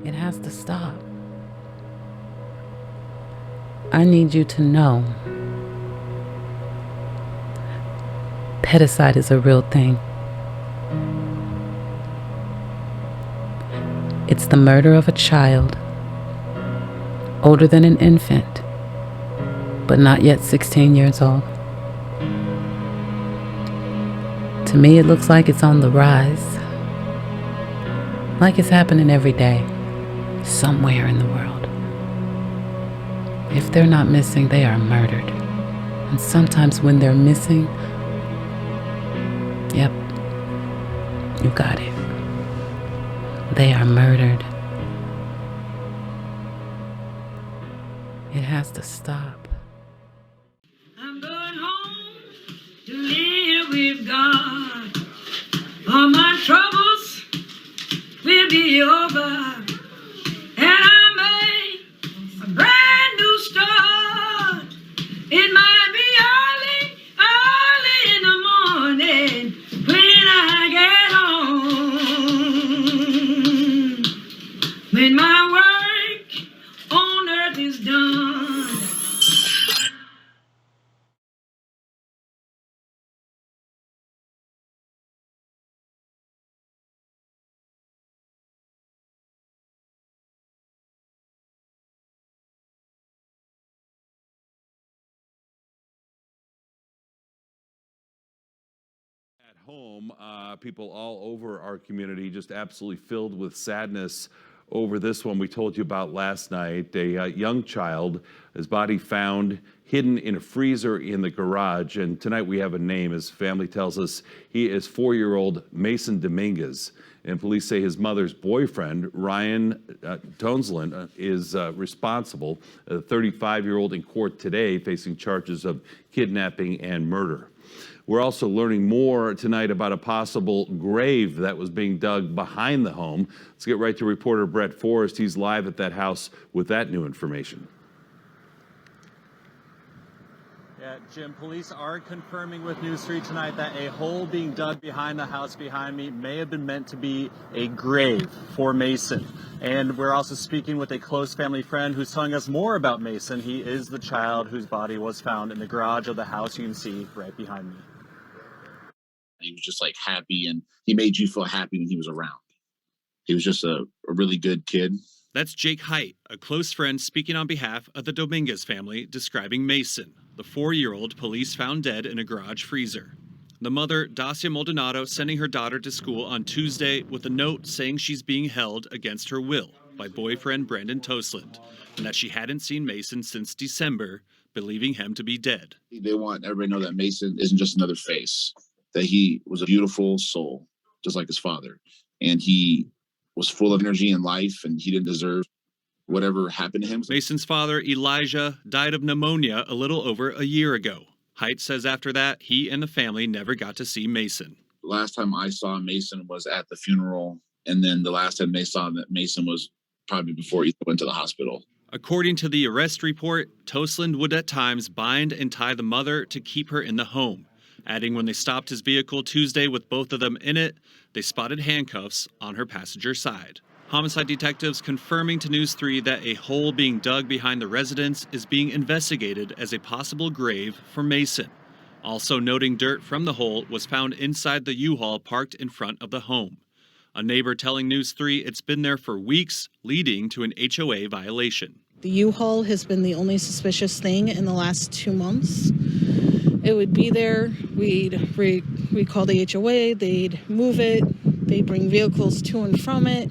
It has to stop. I need you to know pedicide is a real thing. It's the murder of a child older than an infant, but not yet 16 years old. To me, it looks like it's on the rise, like it's happening every day, somewhere in the world. If they're not missing, they are murdered. And sometimes when they're missing, yep, you got it. They are murdered. It has to stop. I'm going home to live with God. All my troubles will be over. And I made a brand new start. It might be early in the morning when I get home. When my work on earth is done. At home, people all over our community just absolutely filled with sadness over this one we told you about last night. A young child, his body found hidden in a freezer in the garage. And tonight we have a name. His family tells us he is 4-year-old Mason Dominguez. And police say his mother's boyfriend, Ryan Tonesland, is responsible. A 35-year-old in court today facing charges of kidnapping and murder. We're also learning more tonight about a possible grave that was being dug behind the home. Let's get right to reporter Brett Forrest. He's live at that house with that new information. Yeah, Jim, police are confirming with News 3 tonight that a hole being dug behind the house behind me may have been meant to be a grave for Mason. And we're also speaking with a close family friend who's telling us more about Mason. He is the child whose body was found in the garage of the house you can see right behind me. He was just like happy, and he made you feel happy when he was around. He was just a really good kid. That's Jake Height, a close friend speaking on behalf of the Dominguez family, describing Mason, the 4-year-old police found dead in a garage freezer. The mother, Dacia Maldonado, sending her daughter to school on Tuesday with a note saying she's being held against her will by boyfriend Brandon Toseland, and that she hadn't seen Mason since December, believing him to be dead. They want everybody to know that Mason isn't just another face, that he was a beautiful soul, just like his father. And he was full of energy and life, and he didn't deserve whatever happened to him. Mason's father, Elijah, died of pneumonia a little over a year ago. Height says after that, he and the family never got to see Mason. The last time I saw Mason was at the funeral, and then the last time they saw that Mason was probably before he went to the hospital. According to the arrest report, Toseland would at times bind and tie the mother to keep her in the home. Adding when they stopped his vehicle Tuesday with both of them in it, they spotted handcuffs on her passenger side. Homicide detectives confirming to News 3 that a hole being dug behind the residence is being investigated as a possible grave for Mason. Also noting dirt from the hole was found inside the U-Haul parked in front of the home. A neighbor telling News 3 it's been there for weeks, leading to an HOA violation. The U-Haul has been the only suspicious thing in the last 2 months. It would be there, we'd call the HOA, they'd move it, they'd bring vehicles to and from it.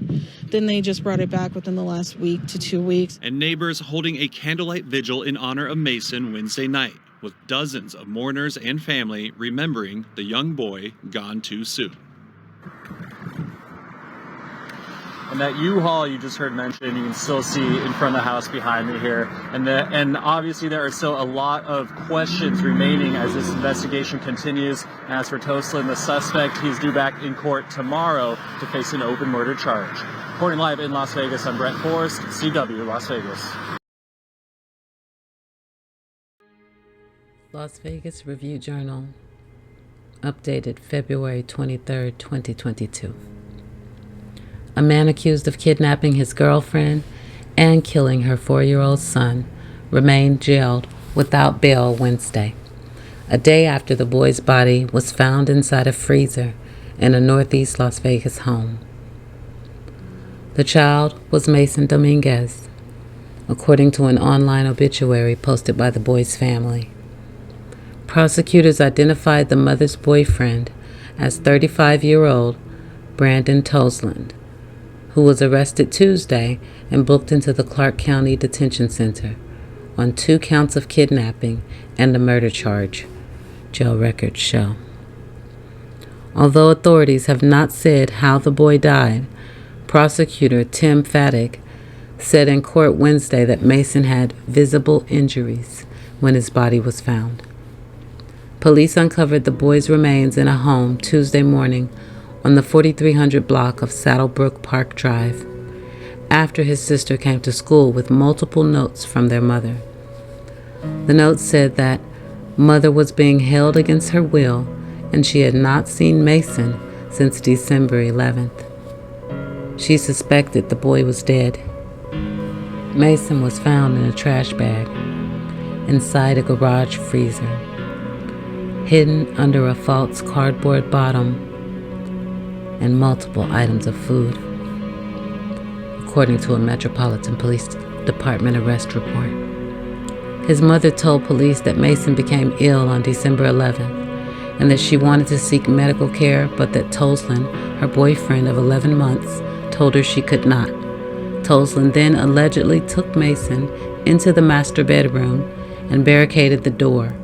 Then they just brought it back within the last week to 2 weeks. And neighbors holding a candlelight vigil in honor of Mason Wednesday night, with dozens of mourners and family remembering the young boy gone too soon. And that U-Haul you just heard mentioned, you can still see in front of the house behind me here. And obviously there are still a lot of questions remaining as this investigation continues. As for Toseland, the suspect, he's due back in court tomorrow to face an open murder charge. Reporting live in Las Vegas, I'm Brett Forrest, CW Las Vegas. Las Vegas Review-Journal, updated February 23rd, 2022. A man accused of kidnapping his girlfriend and killing her 4-year-old son remained jailed without bail Wednesday, a day after the boy's body was found inside a freezer in a northeast Las Vegas home. The child was Mason Dominguez, according to an online obituary posted by the boy's family. Prosecutors identified the mother's boyfriend as 35-year-old Brandon Tosland, who was arrested Tuesday and booked into the Clark County Detention Center on 2 counts of kidnapping and a murder charge, jail records show. Although authorities have not said how the boy died, prosecutor Tim Faddick said in court Wednesday that Mason had visible injuries when his body was found. Police uncovered the boy's remains in a home Tuesday morning on the 4300 block of Saddlebrook Park Drive, after his sister came to school with multiple notes from their mother. The notes said that mother was being held against her will and she had not seen Mason since December 11th. She suspected the boy was dead. Mason was found in a trash bag inside a garage freezer, hidden under a false cardboard bottom and multiple items of food, according to a Metropolitan Police Department arrest report. His mother told police that Mason became ill on December 11th and that she wanted to seek medical care, but that Tosland, her boyfriend of 11 months, told her she could not. Tosland then allegedly took Mason into the master bedroom and barricaded the door,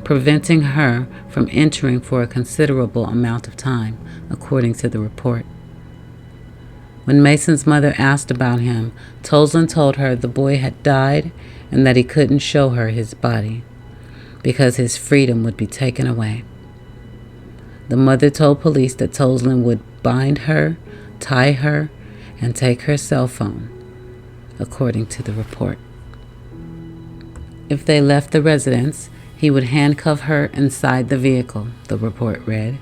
preventing her from entering for a considerable amount of time, according to the report. When Mason's mother asked about him, Tosland told her the boy had died and that he couldn't show her his body because his freedom would be taken away. The mother told police that Tosland would bind her, tie her, and take her cell phone, according to the report. If they left the residence, he would handcuff her inside the vehicle, the report read.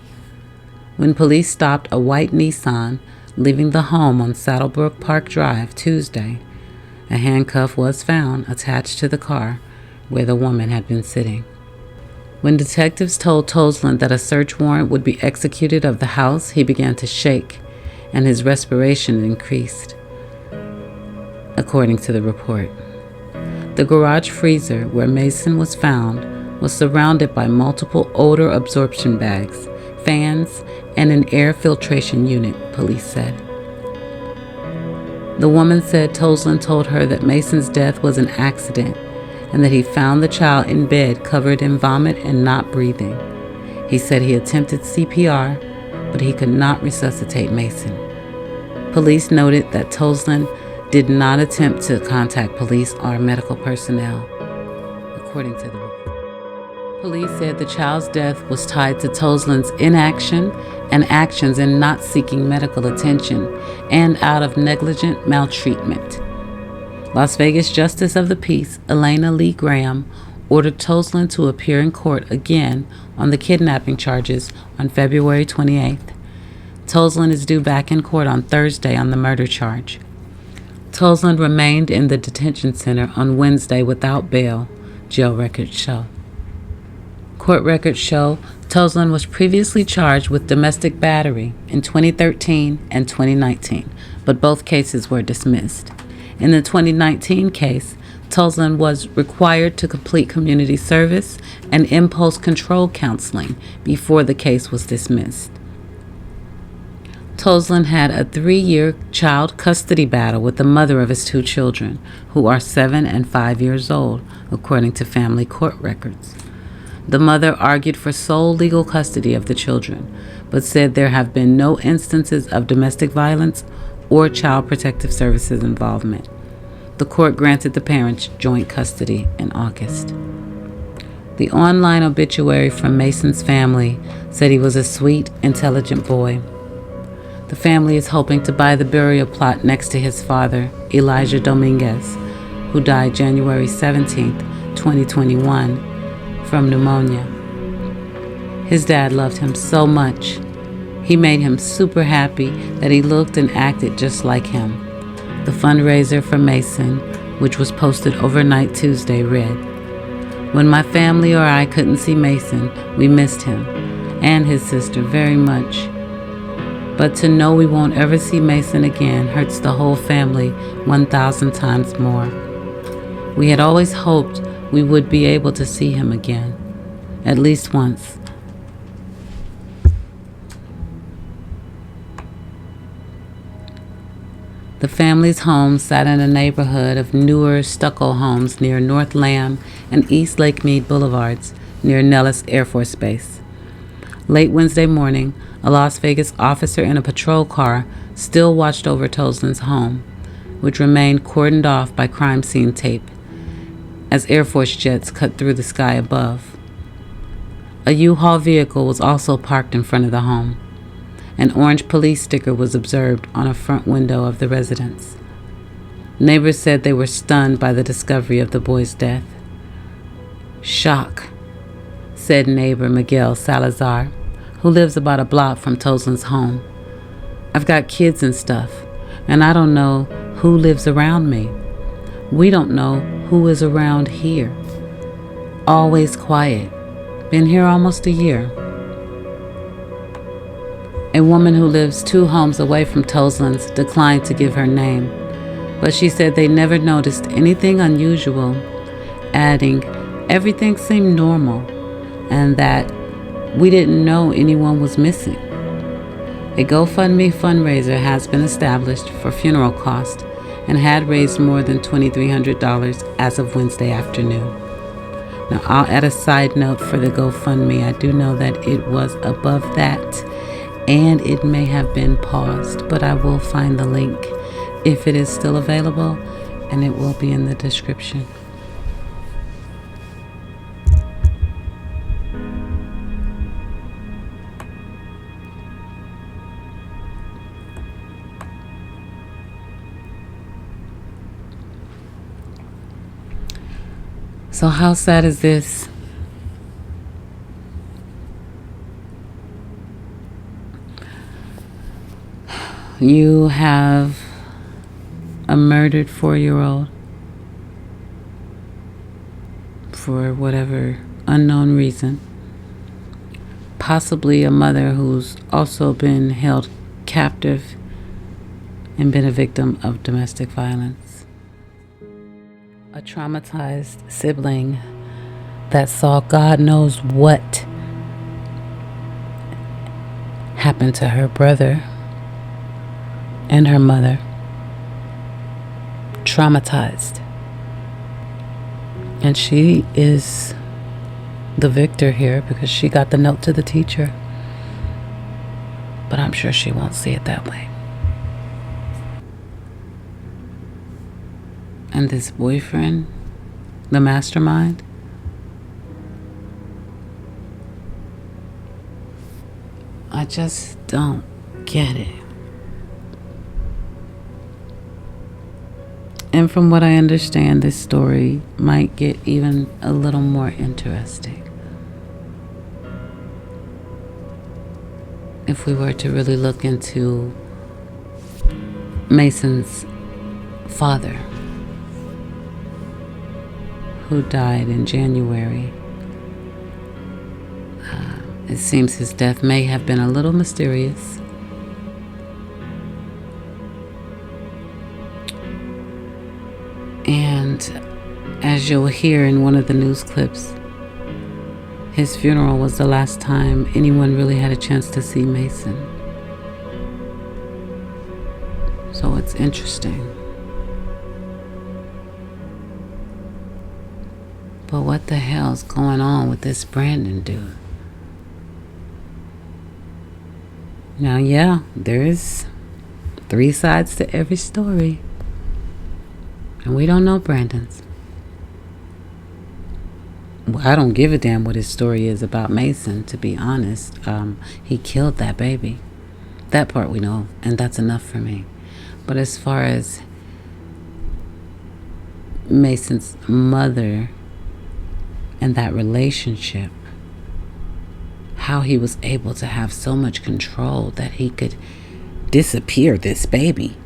When police stopped a white Nissan leaving the home on Saddlebrook Park Drive Tuesday, a handcuff was found attached to the car where the woman had been sitting. When detectives told Tosland that a search warrant would be executed of the house, he began to shake and his respiration increased, according to the report. The garage freezer where Mason was found was surrounded by multiple odor absorption bags, fans, and an air filtration unit, police said. The woman said Tosland told her that Mason's death was an accident and that he found the child in bed covered in vomit and not breathing. He said he attempted CPR, but he could not resuscitate Mason. Police noted that Tosland did not attempt to contact police or medical personnel, according to the report. Police said the child's death was tied to Tosland's inaction and actions in not seeking medical attention and out of negligent maltreatment. Las Vegas Justice of the Peace, Elena Lee Graham, ordered Tosland to appear in court again on the kidnapping charges on February 28th. Tosland is due back in court on Thursday on the murder charge. Tosland remained in the detention center on Wednesday without bail, jail records show. Court records show Tosland was previously charged with domestic battery in 2013 and 2019, but both cases were dismissed. In the 2019 case, Tosland was required to complete community service and impulse control counseling before the case was dismissed. Tosland had a 3-year child custody battle with the mother of his 2 children, who are 7 and 5 years old, according to family court records. The mother argued for sole legal custody of the children, but said there have been no instances of domestic violence or Child Protective Services involvement. The court granted the parents joint custody in August. The online obituary from Mason's family said he was a sweet, intelligent boy. The family is hoping to buy the burial plot next to his father, Elijah Dominguez, who died January 17, 2021, from pneumonia. His dad loved him so much. He made him super happy that he looked and acted just like him. The fundraiser for Mason, which was posted overnight Tuesday, read, "When my family or I couldn't see Mason, we missed him and his sister very much. But to know we won't ever see Mason again hurts the whole family 1,000 times more. We had always hoped we would be able to see him again, at least once. The family's home sat in a neighborhood of newer stucco homes near North Lamb and East Lake Mead Boulevards near Nellis Air Force Base. Late Wednesday morning, a Las Vegas officer in a patrol car still watched over Toslin's home, which remained cordoned off by crime scene tape, as Air Force jets cut through the sky above. A U-Haul vehicle was also parked in front of the home. An orange police sticker was observed on a front window of the residence. Neighbors said they were stunned by the discovery of the boy's death. "Shock," said neighbor Miguel Salazar, who lives about a block from Toslin's home. "I've got kids and stuff, and I don't know who lives around me. We don't know who is around here. Always quiet. Been here almost a year." A woman who lives 2 homes away from Toslin's declined to give her name, but she said they never noticed anything unusual, adding, "Everything seemed normal," and that we didn't know anyone was missing. A GoFundMe fundraiser has been established for funeral costs and had raised more than $2,300 as of Wednesday afternoon. Now, I'll add a side note for the GoFundMe. I do know that it was above that, and it may have been paused, but I will find the link if it is still available, and it will be in the description. So how sad is this? You have a murdered 4-year-old for whatever unknown reason. Possibly a mother who's also been held captive and been a victim of domestic violence. A traumatized sibling that saw God knows what happened to her brother and her mother. Traumatized. And she is the victor here because she got the note to the teacher. But I'm sure she won't see it that way. And this boyfriend, the mastermind, I just don't get it. And from what I understand, this story might get even a little more interesting if we were to really look into Mason's father, who died in January. It seems his death may have been a little mysterious. And as you'll hear in one of the news clips, his funeral was the last time anyone really had a chance to see Mason. So it's interesting. But what the hell's going on with this Brandon dude? Now, yeah, there's 3 sides to every story. And we don't know Brandon's. Well, I don't give a damn what his story is about Mason, to be honest. He killed that baby. That part we know, and that's enough for me. But as far as Mason's mother and that relationship, how he was able to have so much control that he could disappear this baby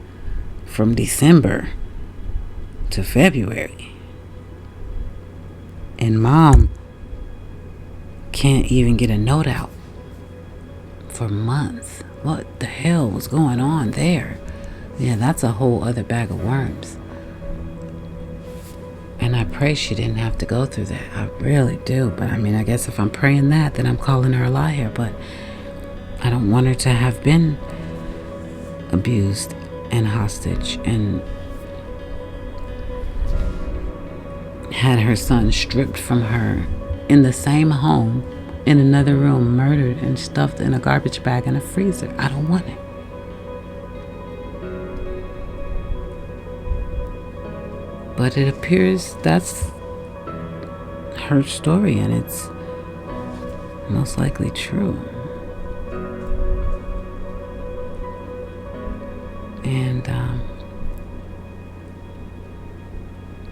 from December to February. And mom can't even get a note out for months. What the hell was going on there? Yeah, that's a whole other bag of worms. And I pray she didn't have to go through that. I really do. But I mean, I guess if I'm praying that, then I'm calling her a liar. But I don't want her to have been abused and hostage and had her son stripped from her in the same home, in another room, murdered and stuffed in a garbage bag in a freezer. I don't want it. But it appears that's her story, and it's most likely true. And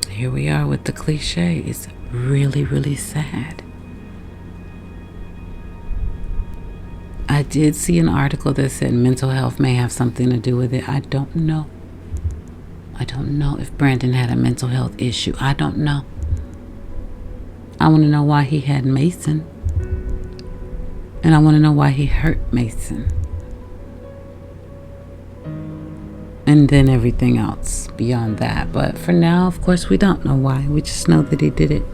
here we are with the cliche. It's really, really sad. I did see an article that said mental health may have something to do with it. I don't know. I don't know if Brandon had a mental health issue. I don't know. I want to know why he had Mason. And I want to know why he hurt Mason. And then everything else beyond that. But for now, of course, we don't know why. We just know that he did it.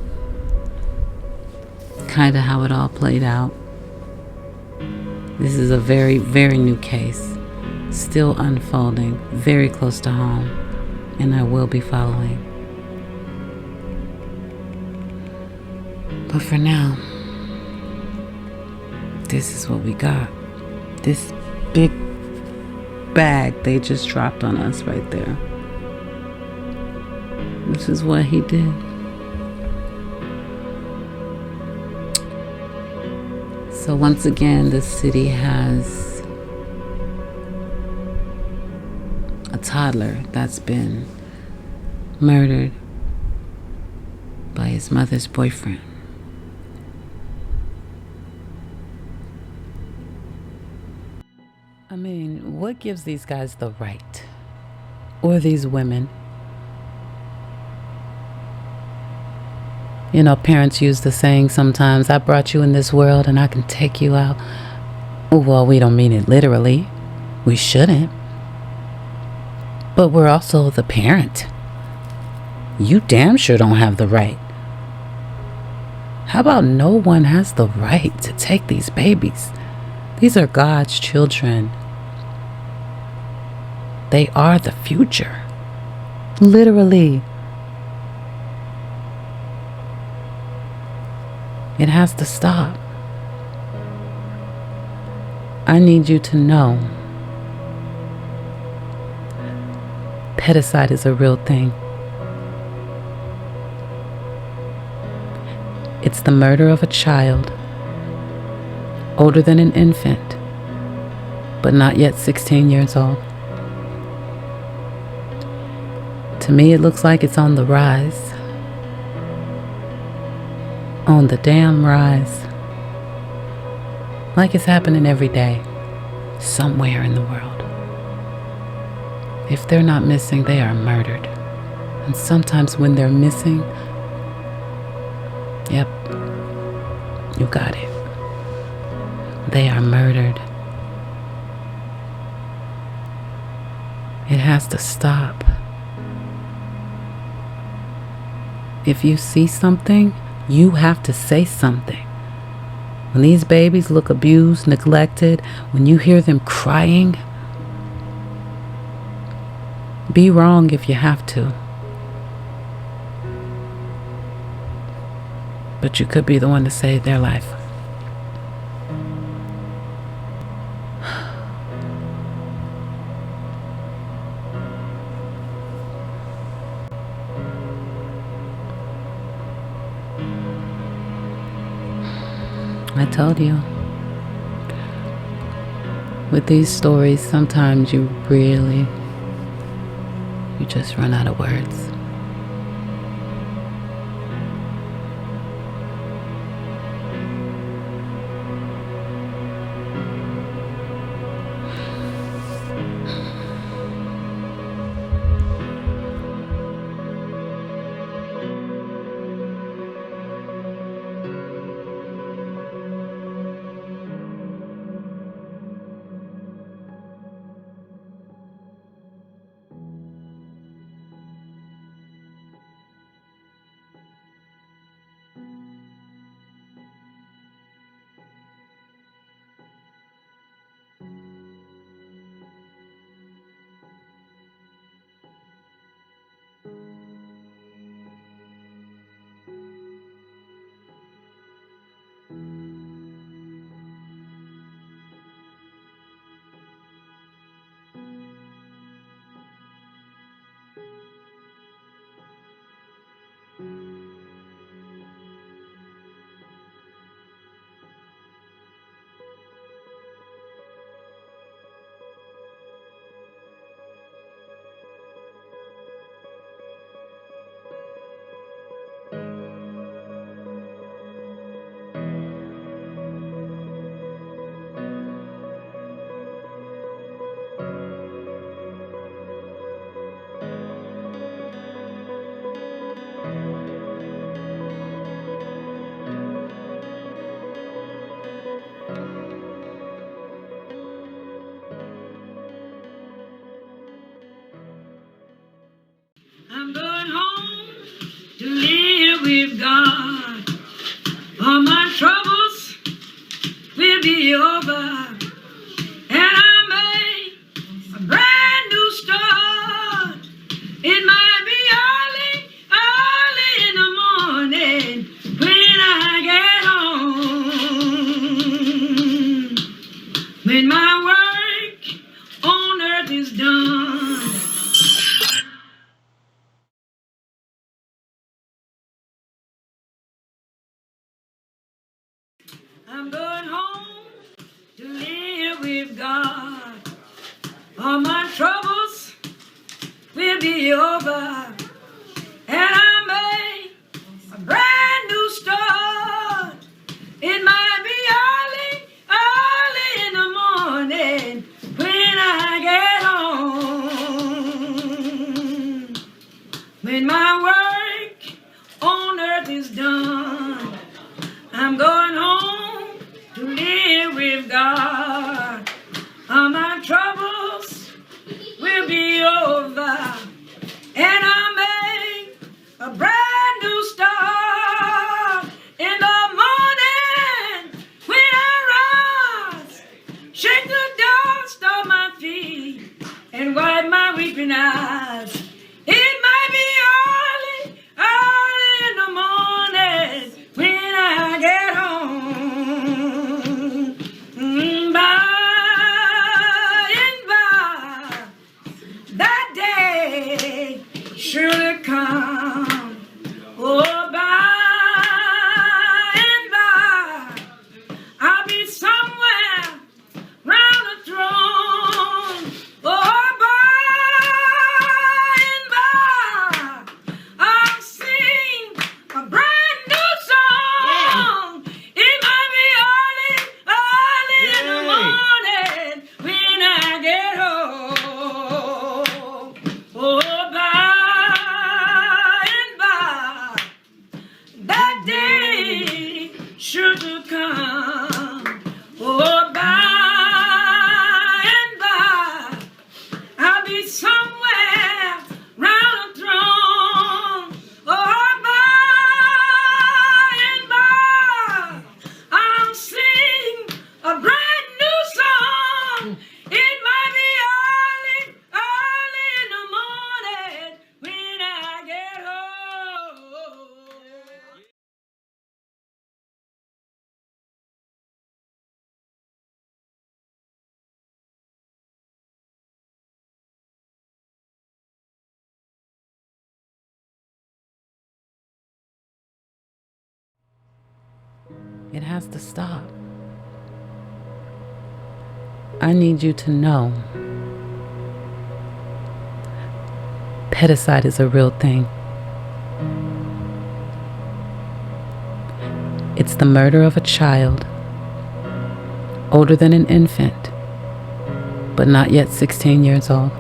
Kind of how it all played out. This is a very, very new case. Still unfolding. Very close to home. And I will be following. But for now, this is what we got. This big bag they just dropped on us right there. This is what he did. So once again, the city has a toddler that's been murdered by his mother's boyfriend. I mean, what gives these guys the right? Or these women? You know, parents use the saying sometimes, I brought you in this world and I can take you out. Well, we don't mean it literally. We shouldn't. But we're also the parent. You damn sure don't have the right. How about no one has the right to take these babies? These are God's children. They are the future. Literally. It has to stop. I need you to know pedicide is a real thing. It's the murder of a child older than an infant, but not yet 16 years old. To me, it looks like it's on the rise. On the damn rise. Like it's happening every day, somewhere in the world. If they're not missing, they are murdered. And sometimes when they're missing, yep, you got it. They are murdered. It has to stop. If you see something, you have to say something. When these babies look abused, neglected, when you hear them crying, be wrong if you have to. But you could be the one to save their life. I told you. With these stories, sometimes you just run out of words. I'm going home to live with God. All my troubles will be over, and I made a brand new start. It might be early in the morning when I get home. When my work on earth is done. I'm going home to live with God. All my troubles will be over, and I made a brand new start. It might be early in the morning when I get home. When my work on earth is done, I'm going home to live with God. All my troubles will be over, and I'll make a brand new start. In the morning when I rise, shake the dust off my feet and wipe my weeping eyes. It might be early in the morning when I get home. By and by, that day surely come. Oh, by and by, I'll be somewhere round the throne. Oh, by and by, I'll sing a brand new song. It might be early in the morning when I get home. Oh, by and by, that day sure to come. Oh, by and by, I'll be somewhere round the throne. Oh, by and by, I'll sing a brand new song. It might be early in the morning when I get home. It has to stop. I need you to know pedicide is a real thing. It's the murder of a child older than an infant, but not yet 16 years old.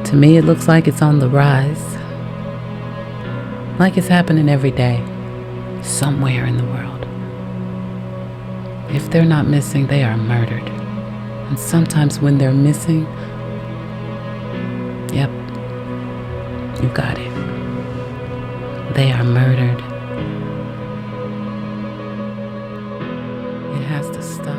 To me, it looks like it's on the rise, like it's happening every day, somewhere in the world. If they're not missing, they are murdered. And sometimes when they're missing, yep, you got it. They are murdered. It has to stop.